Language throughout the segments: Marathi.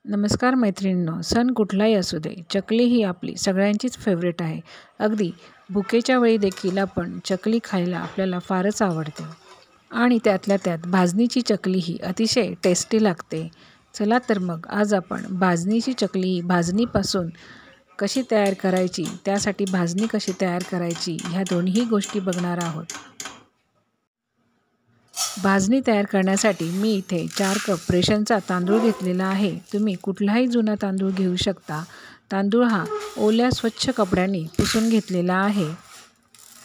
नमस्कार मैत्रिणींनो, सण कुठलाही असू दे, चकली ही आपली सगळ्यांचीच फेवरेट आहे. अगदी भुकेच्या वेळी देखील आपण चकली खायला आपल्याला फारच आवडते आणि त्यातल्या त्यात भाजणीची चकली ही अतिशय टेस्टी लागते. चला तर मग आज आपण भाजणीची चकली भाजणीपासून कशी तयार करायची, त्यासाठी भाजणी कशी तयार करायची ह्या दोन्ही गोष्टी बघणार आहोत. भाजणी तयार करण्यासाठी मी इथे 4 कप रेशनचा तांदूळ घेतलेला आहे. तुम्ही कुठलाही जुना तांदूळ घेऊ शकता. तांदूळ हा ओल्या स्वच्छ कपड्यांनी पुसून घेतलेला आहे.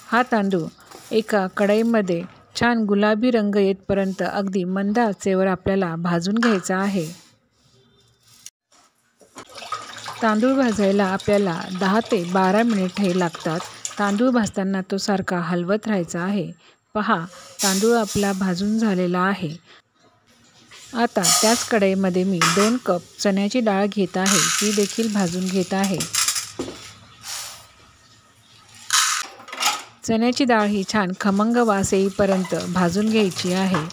हा तांदूळ एका कढईमध्ये छान गुलाबी रंग येतपर्यंत अगदी मंद आचेवर आपल्याला भाजून घ्यायचा आहे. तांदूळ भाजायला आपल्याला 10 ते 12 मिनिटे लागतात. तांदूळ भाजताना तो सारखा हलवत राहायचा आहे. पहा, तांदूळ आपला भाजून झालेला आहे. आता त्याच कढईमध्ये मी 2 कप चण्याची डाळ घेत आहे. ती देखील भाजून घेत आहे. चण्याची डाळ ही छान खमंग वास येईपर्यंत भाजून घ्यायची आहे.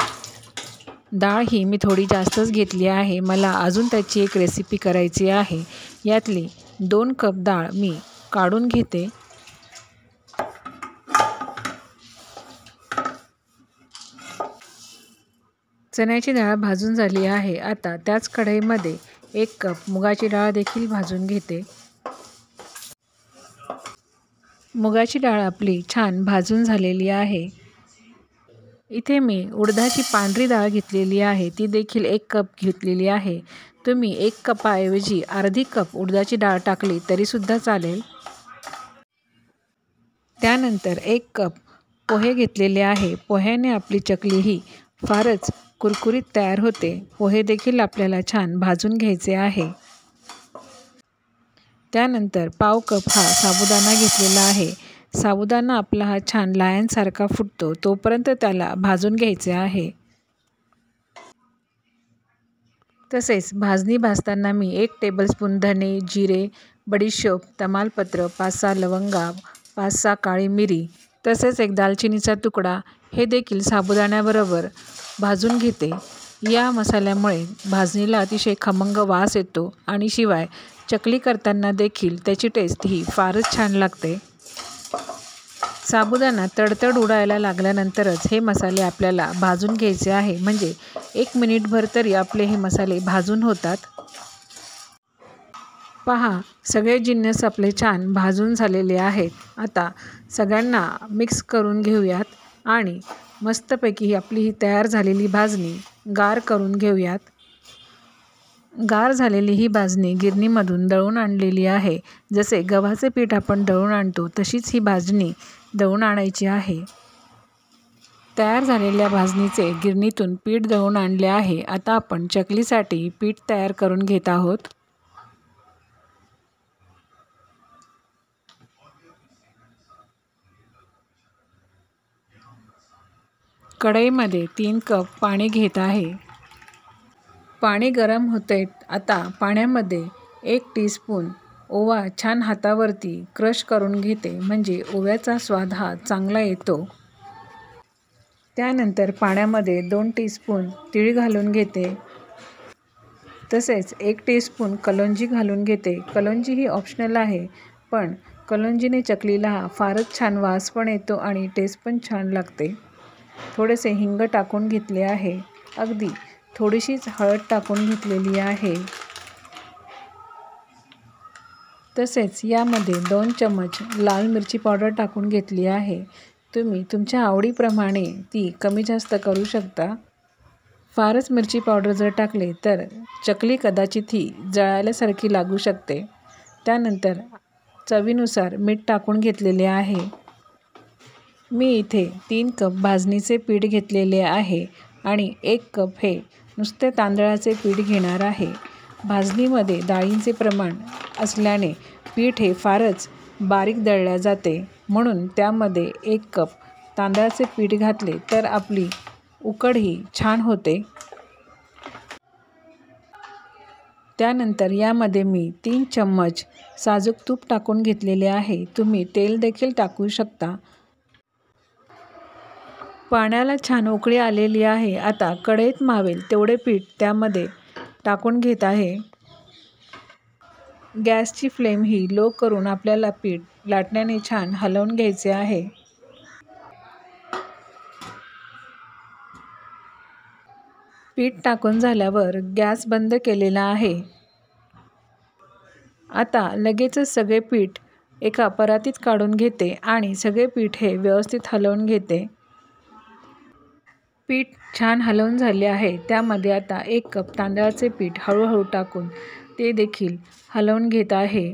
डाळ ही मी थोडी जास्तच घेतली आहे. मला अजून त्याची एक रेसिपी करायची आहे. यातली 2 कप डाळ मी काढून घेते. चण्याची डाळ भाजून झाली आहे. आता त्याच कढईमध्ये 1 कप मुगाची डाळ देखील भाजून घेते. मुगाची डाळ आपली छान भाजून झालेली आहे. इथे मी उडदाची पांढरी डाळ घेतलेली आहे. ती देखील 1 कप घेतलेली आहे. तुम्ही 1 कपाऐवजी अर्धी कप उडदाची डाळ टाकली तरीसुद्धा चालेल. त्यानंतर 1 कप पोहे घेतलेले आहे. पोह्याने आपली चकली ही फारच कुरकुरीत तयार होते. पोहे देखील आपल्याला छान भाजून घ्यायचे आहे. त्यानंतर पाव कप हा साबुदाणा घेतलेला आहे. साबुदाणा आपला हा छान लाह्यांसारखा फुटतो तोपर्यंत त्याला भाजून घ्यायचे आहे. तसेच भाजणी भाजताना मी 1 टेबलस्पून धने, जिरे, बडीशोप, तमालपत्र, 5-6 लवंगा, 5-6 काळी मिरी, तसेच 1 दालचिनीचा तुकडा हे देखील साबुदाण्याबरोबर भाजून घेते. या मसाल्यामुळे भाजणीला अतिशय खमंग वास येतो आणि शिवाय चकली करताना देखील त्याची टेस्ट ही फारच छान लागते. साबुदाणा तडतड उडायला लागल्यानंतरच हे मसाले आपल्याला भाजून घ्यायचे आहे. म्हणजे 1 मिनिटभर तरी आपले हे मसाले भाजून होतात. पहा, सगळे जिन्नस आपले छान भाजून झालेले आहेत. आता सगळ्यांना मिक्स करून घेऊयात आणि मस्तपैकी आपली ही तयार झालेली भाजणी गार करून घेऊयात. गार झालेली ही भाजणी गिरणीमधून दळून आणलेली आहे. जसे गव्हाचे पीठ आपण दळून आणतो तशीच ही भाजणी दळून आणायची आहे. तयार झालेल्या भाजणीचे गिरणीतून पीठ दळून आणले आहे. आता आपण चकलीसाठी पीठ तयार करून घेत आहोत. कढईमध्ये 3 कप पाणी घेत आहे. पाणी गरम होते. आता पाण्यामध्ये 1 टीस्पून ओवा छान हातावरती क्रश करून घेते. म्हणजे ओव्याचा स्वाद हा चांगला येतो. त्यानंतर पाण्यामध्ये 2 टीस्पून तीळ घालून घेते. तसेच 1 टीस्पून कलोंजी घालून घेते. कलोंजी ही ऑप्शनल आहे, पण कलोंजीने चकलीला हा फारच छान वास पण येतो आणि टेस्ट पण छान लागते. थोडेसे हिंग टाकून घेतले आहे. अगदी थोडीशीच हळद टाकून घेतलेली आहे. तसेच यामध्ये 2 चमच लाल मिरची पावडर टाकून घेतली आहे. तुम्ही तुमच्या आवडीप्रमाणे ती कमी जास्त करू शकता. फारच मिरची पावडर जर टाकले तर चकली कदाचित ही जळाल्यासारखी लागू शकते. त्यानंतर चवीनुसार मीठ टाकून घेतलेले आहे. मी इथे 3 कप भाजणीचे पीठ घेतलेले आहे आणि 1 कप हे नुसते तांदळाचे पीठ घेणार आहे. भाजणीमध्ये डाळींचे प्रमाण असल्याने पीठ हे फारच बारीक दळले जाते, म्हणून त्यामध्ये 1 कप तांदळाचे पीठ घातले तर आपली उकड ही छान होते. त्यानंतर यामध्ये मी 3 चम्मच साजूक तूप टाकून घेतलेले आहे. तुम्ही तेल देखील टाकू शकता. पाण्याला छान उकळी आलेली आहे. आता कढईत मावेल तेवढे पीठ त्यामध्ये टाकून घेत आहे. गॅसची फ्लेम ही लो करून आपल्याला पीठ लाटण्याने छान हलवून घ्यायचे आहे। पीठ टाकून झाल्यावर गॅस बंद केलेला आहे। आता लगेचच सगळे पीठ एका परातीत काढून घेते आणि सगळे पीठ हे व्यवस्थित हलवून घेते। पीठ छान हलवून झाले आहे। त्यामध्ये आता 1 कप तांदळाचे पीठ हळूहळू टाकून ते देखील हलवून घेत आहे।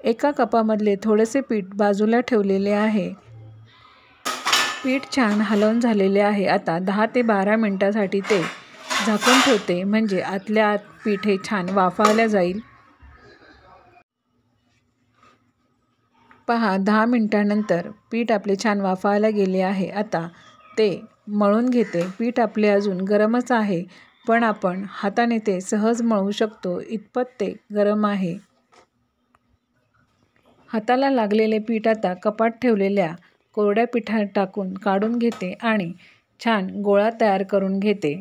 एका कपामधले थोडेसे पीठ बाजूला ठेवलेले आहे। पीठ छान हलवून झालेले आहे। आता 10 ते 12 मिनिटांसाठी ते झाकून ठेवते, म्हणजे आतल्या आत पीठ हे छान वाफायला जाईल। पहा, 10 मिनिटांनंतर पीठ आपले छान वाफायला गेले आहे। आता ते मळून घेते। पीठ आपले अजून गरमच आहे, पण आपण हाताने ते सहज मळू शकतो इतपत ते गरम आहे। हाताला लागलेले पीठ आता कपात ठेवलेल्या कोरड्या पिठात टाकून काढून घेते आणि छान गोळा तयार करून घेते।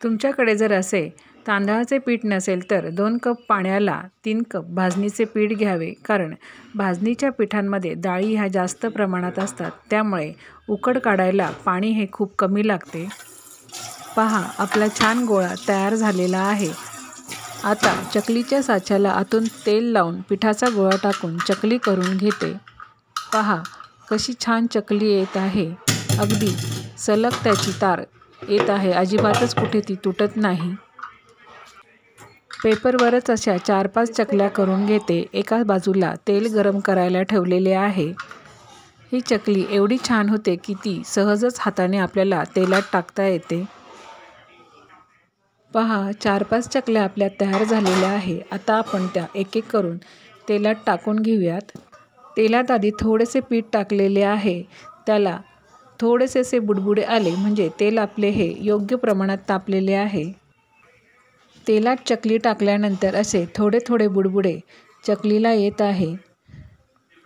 तुमच्याकडे जर असे तांदळाचे पीठ नसेल तर 2 कप पाण्याला 3 कप भाजणीचे पीठ घ्यावे, कारण भाजणीच्या पिठांमध्ये डाळी ह्या जास्त प्रमाणात असतात, त्यामुळे उकड काढायला पाणी हे खूप कमी लागते। पहा, आपला छान गोळा तयार झालेला आहे। आता चकलीच्या साच्याला आतून तेल लावून पिठाचा गोळा टाकून चकली करून घेते। पहा, कशी छान चकली येत आहे। अगदी सलग त्याची तार येत आहे, अजिबातच कुठे ती तुटत नाही। पेपरवरच अशा 4-5 चकल्या करून घेते। एका बाजूला तेल गरम करायला ठेवलेले आहे। ही चकली एवढी छान होते की ती सहजच हाताने आपल्याला तेलात टाकता येते। पहा, 4-5 चकल्या आपल्या तयार झालेल्या आहे। आता आपण त्या एक-एक करून तेलात टाकून घेऊयात। तेलात आधी थोडेसे पीठ टाकलेले आहे, त्याला थोडेसे असे बुडबुडे आले, म्हणजे तेल आपले हे योग्य प्रमाणात तापलेले आहे। तेलात चकली टाकल्यानंतर असे थोडे थोडे बुडबुडे चकलीला येत आहे।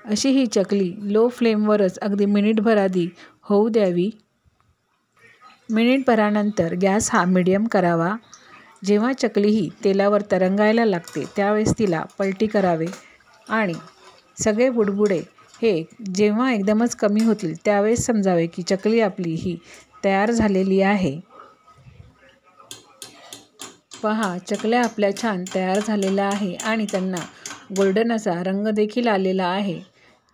अशी ही चकली लो फ्लेमवरच अगदी मिनिटभर आधी होऊ द्यावी। मिनिटभरानंतर गॅस हा मीडियम करावा। जेव्हा चकली ही तेलावर तरंगायला लागते त्यावेळेस तिला पलटी करावे आणि सगळे बुडबुडे हे जेव्हा एकदमच कमी होतील त्यावेळेस समजावे की चकली आपली ही तयार झालेली आहे। पहा, चकल्या आपल्या छान तयार झालेल्या आहे आणि त्यांना गोल्डन असा रंग देखील आलेला आहे।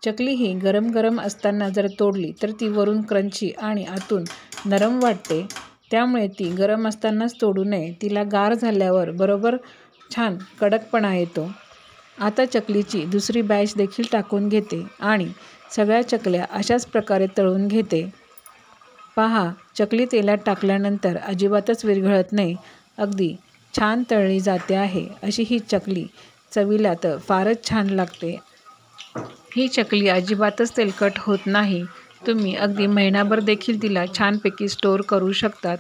चकली ही गरम गरम असताना जर तोडली तर ती वरून क्रंची आणि आतून नरम वाटते, त्यामुळे ती गरम असतानाच तोडू नये। तिला गार झाल्यावर बरोबर छान कडकपणा येतो। आता चकलीची दुसरी बॅच देखील टाकून घेते आणि सगळ्या चकल्या अशाच प्रकारे तळून घेते। पहा, चकली तेलात टाकल्यानंतर अजिबातच विरघळत नाही, अगदी छान तळली जाते आहे। अशी ही चकली चवीला तर फारच छान लागते। ही चकली अजिबातच तेलकट होत नाही। तुम्ही अगदी महिनाभर देखील तिला छानपैकी स्टोअर करू शकतात।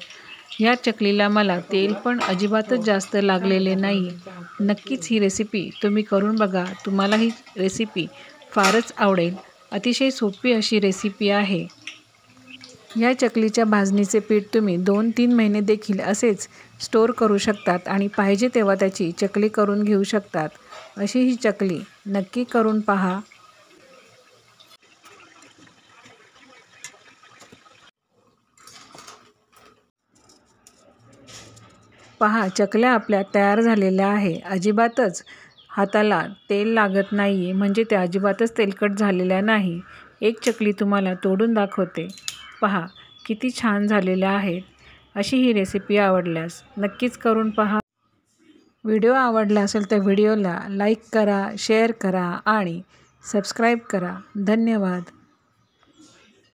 या चकलीला मला तेल पण अजिबातच जास्त लागलेले नाही। नक्कीच ही रेसिपी तुम्ही करून बघा, तुम्हाला ही रेसिपी फारच आवडेल। अतिशय सोपी अशी रेसिपी आहे। या चकलीच्या भाजणीचे पीठ तुम्ही 2-3 महिने देखील असेच स्टोअर करू शकतात आणि पाहिजे तेव्हा त्याची चकली करून घेऊ शकतात। अशी ही चकली नक्की करून पहा। पहा, चकल्या आपल्या तयार झालेल्या आहे। अजिबातच हाताला तेल लागत नाही आहे, म्हणजे त्या अजिबातच तेलकट झालेल्या नाही। एक चकली तुम्हाला तोडून दाखवते। पहा, किती छान झालेल्या आहेत। अशी ही रेसिपी आवडल्यास नक्कीच करून पहा। व्हिडिओ आवडला असेल तर व्हिडिओला लाईक करा, शेअर करा आणि सबस्क्राईब करा। धन्यवाद।